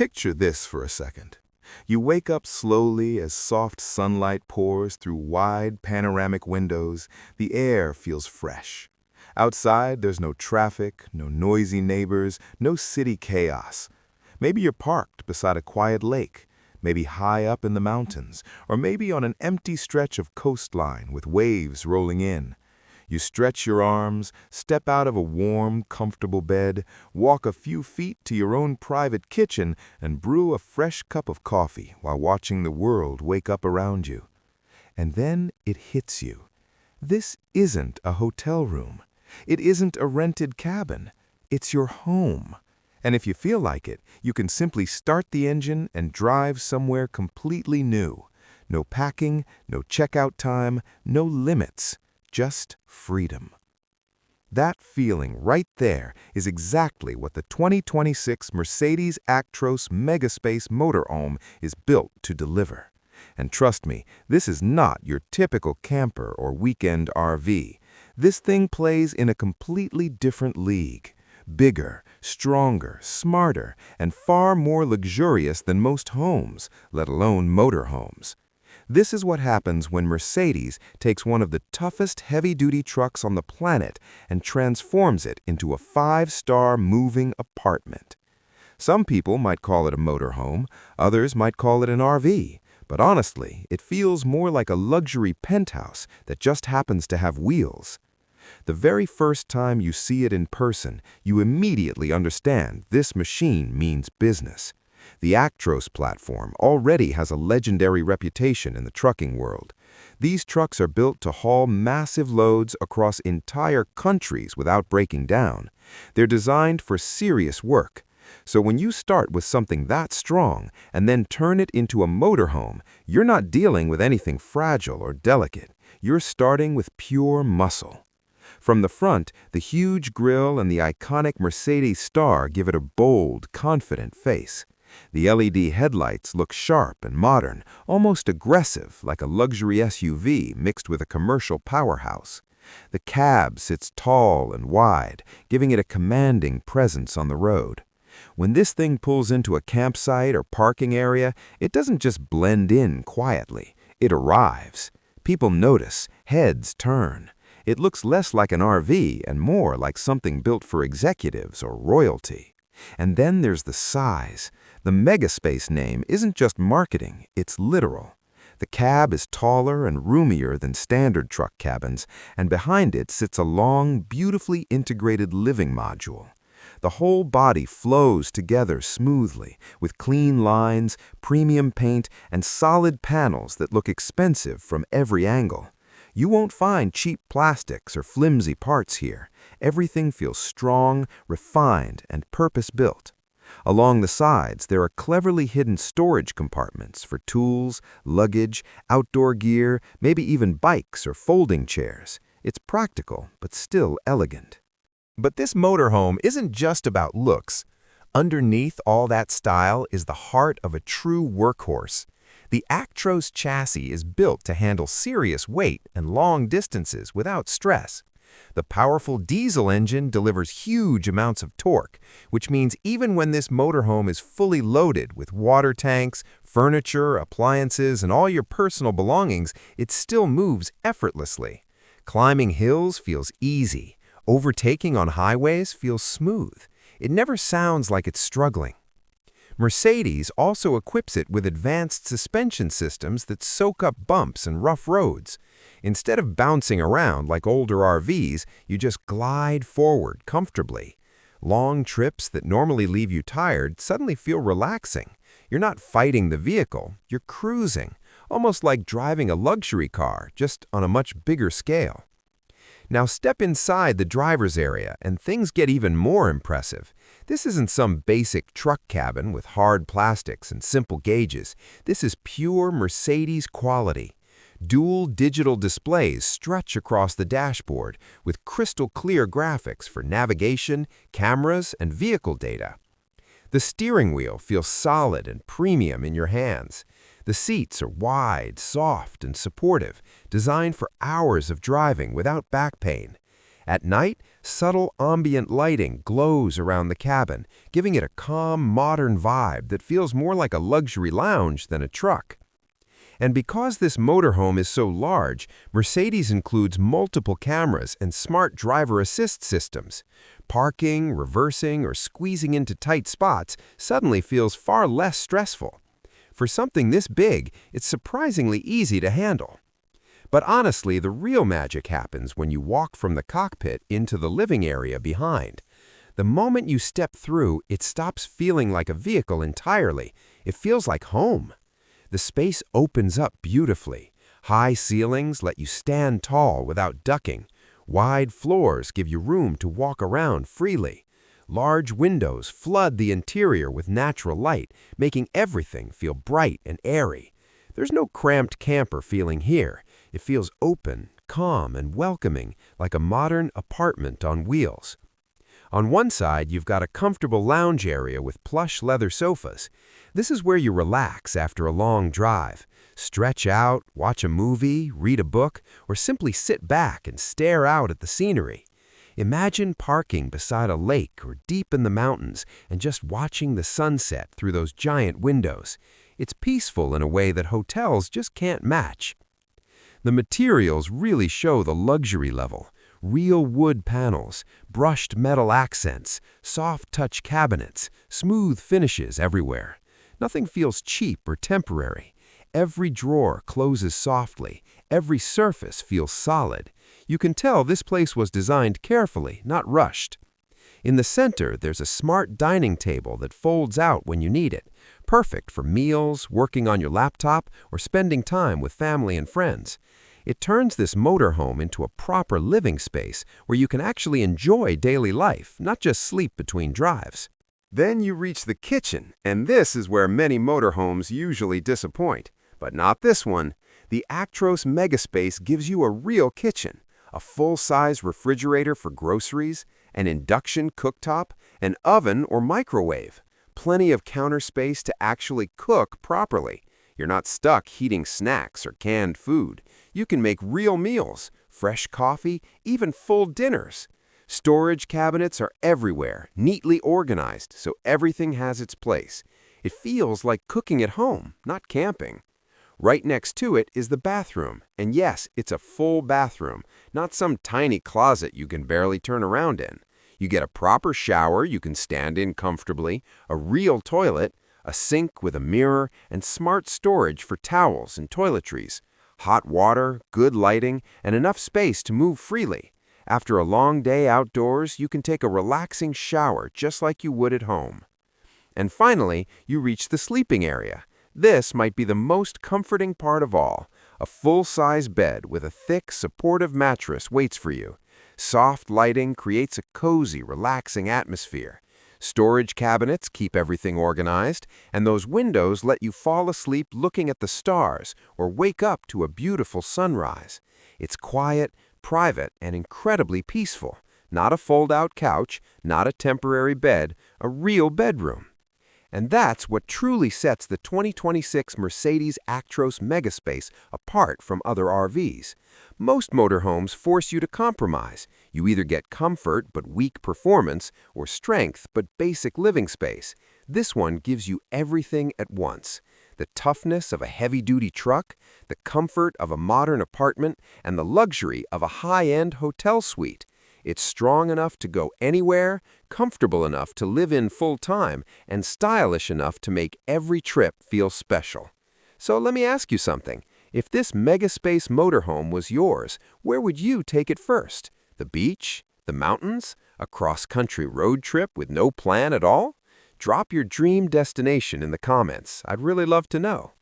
Picture this for a second. You wake up slowly as soft sunlight pours through wide panoramic windows. The air feels fresh. Outside, there's no traffic, no noisy neighbors, no city chaos. Maybe you're parked beside a quiet lake, maybe high up in the mountains, or maybe on an empty stretch of coastline with waves rolling in. You stretch your arms, step out of a warm, comfortable bed, walk a few feet to your own private kitchen, and brew a fresh cup of coffee while watching the world wake up around you. And then it hits you. This isn't a hotel room. It isn't a rented cabin. It's your home. And if you feel like it, you can simply start the engine and drive somewhere completely new. No packing, no checkout time, no limits. Just freedom. That feeling right there is exactly what the 2026 Mercedes Actros MegaSpace Motorhome is built to deliver. And trust me, this is not your typical camper or weekend RV. This thing plays in a completely different league. Bigger, stronger, smarter, and far more luxurious than most homes, let alone motorhomes. This is what happens when Mercedes takes one of the toughest heavy-duty trucks on the planet and transforms it into a 5-star moving apartment. Some people might call it a motorhome, others might call it an RV, but honestly, it feels more like a luxury penthouse that just happens to have wheels. The very first time you see it in person, you immediately understand this machine means business. The Actros platform already has a legendary reputation in the trucking world. These trucks are built to haul massive loads across entire countries without breaking down. They're designed for serious work. So when you start with something that strong and then turn it into a motorhome, you're not dealing with anything fragile or delicate. You're starting with pure muscle. From the front, the huge grille and the iconic Mercedes star give it a bold, confident face. The LED headlights look sharp and modern, almost aggressive, like a luxury SUV mixed with a commercial powerhouse. The cab sits tall and wide, giving it a commanding presence on the road. When this thing pulls into a campsite or parking area, it doesn't just blend in quietly. It arrives. People notice, heads turn. It looks less like an RV and more like something built for executives or royalty. And then there's the size. The MegaSpace name isn't just marketing, it's literal. The cab is taller and roomier than standard truck cabins, and behind it sits a long, beautifully integrated living module. The whole body flows together smoothly, with clean lines, premium paint, and solid panels that look expensive from every angle. You won't find cheap plastics or flimsy parts here. Everything feels strong, refined, and purpose-built. Along the sides, there are cleverly hidden storage compartments for tools, luggage, outdoor gear, maybe even bikes or folding chairs. It's practical, but still elegant. But this motorhome isn't just about looks. Underneath all that style is the heart of a true workhorse. The Actros chassis is built to handle serious weight and long distances without stress. The powerful diesel engine delivers huge amounts of torque, which means even when this motorhome is fully loaded with water tanks, furniture, appliances, and all your personal belongings, it still moves effortlessly. Climbing hills feels easy. Overtaking on highways feels smooth. It never sounds like it's struggling. Mercedes also equips it with advanced suspension systems that soak up bumps and rough roads. Instead of bouncing around like older RVs, you just glide forward comfortably. Long trips that normally leave you tired suddenly feel relaxing. You're not fighting the vehicle, you're cruising, almost like driving a luxury car, just on a much bigger scale. Now step inside the driver's area and things get even more impressive. This isn't some basic truck cabin with hard plastics and simple gauges. This is pure Mercedes quality. Dual digital displays stretch across the dashboard with crystal clear graphics for navigation, cameras, and vehicle data. The steering wheel feels solid and premium in your hands. The seats are wide, soft, and supportive, designed for hours of driving without back pain. At night, subtle ambient lighting glows around the cabin, giving it a calm, modern vibe that feels more like a luxury lounge than a truck. And because this motorhome is so large, Mercedes includes multiple cameras and smart driver assist systems. Parking, reversing, or squeezing into tight spots suddenly feels far less stressful. For something this big, it's surprisingly easy to handle. But honestly, the real magic happens when you walk from the cockpit into the living area behind. The moment you step through, it stops feeling like a vehicle entirely. It feels like home. The space opens up beautifully. High ceilings let you stand tall without ducking. Wide floors give you room to walk around freely. Large windows flood the interior with natural light, making everything feel bright and airy. There's no cramped camper feeling here. It feels open, calm, and welcoming, like a modern apartment on wheels. On one side, you've got a comfortable lounge area with plush leather sofas. This is where you relax after a long drive. Stretch out, watch a movie, read a book, or simply sit back and stare out at the scenery. Imagine parking beside a lake or deep in the mountains and just watching the sunset through those giant windows. It's peaceful in a way that hotels just can't match. The materials really show the luxury level. Real wood panels, brushed metal accents, soft-touch cabinets, smooth finishes everywhere. Nothing feels cheap or temporary. Every drawer closes softly. Every surface feels solid. You can tell this place was designed carefully, not rushed. In the center, there's a smart dining table that folds out when you need it, perfect for meals, working on your laptop, or spending time with family and friends. It turns this motorhome into a proper living space where you can actually enjoy daily life, not just sleep between drives. Then you reach the kitchen, and this is where many motorhomes usually disappoint. But not this one. The Actros MegaSpace gives you a real kitchen, a full-size refrigerator for groceries, an induction cooktop, an oven or microwave, plenty of counter space to actually cook properly. You're not stuck heating snacks or canned food. You can make real meals, fresh coffee, even full dinners. Storage cabinets are everywhere, neatly organized, so everything has its place. It feels like cooking at home, not camping. Right next to it is the bathroom, and yes, it's a full bathroom, not some tiny closet you can barely turn around in. You get a proper shower you can stand in comfortably, a real toilet, a sink with a mirror, and smart storage for towels and toiletries. Hot water, good lighting, and enough space to move freely. After a long day outdoors, you can take a relaxing shower just like you would at home. And finally, you reach the sleeping area. This might be the most comforting part of all. A full-size bed with a thick, supportive mattress waits for you. Soft lighting creates a cozy, relaxing atmosphere. Storage cabinets keep everything organized, and those windows let you fall asleep looking at the stars or wake up to a beautiful sunrise. It's quiet, private, and incredibly peaceful. Not a fold-out couch, not a temporary bed, a real bedroom. And that's what truly sets the 2026 Mercedes Actros MegaSpace apart from other RVs. Most motorhomes force you to compromise. You either get comfort but weak performance, or strength but basic living space. This one gives you everything at once. The toughness of a heavy-duty truck, the comfort of a modern apartment, and the luxury of a high-end hotel suite. It's strong enough to go anywhere, comfortable enough to live in full-time, and stylish enough to make every trip feel special. So let me ask you something. If this MegaSpace motorhome was yours, where would you take it first? The beach? The mountains? A cross-country road trip with no plan at all? Drop your dream destination in the comments. I'd really love to know.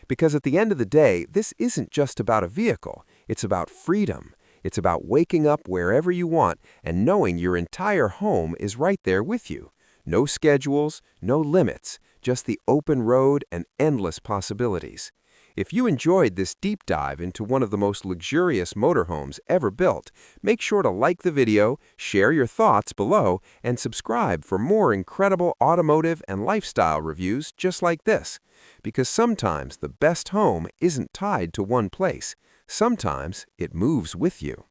Because at the end of the day, this isn't just about a vehicle. It's about freedom. It's about waking up wherever you want and knowing your entire home is right there with you. No schedules, no limits, just the open road and endless possibilities. If you enjoyed this deep dive into one of the most luxurious motorhomes ever built, make sure to like the video, share your thoughts below, and subscribe for more incredible automotive and lifestyle reviews just like this. Because sometimes the best home isn't tied to one place. Sometimes it moves with you.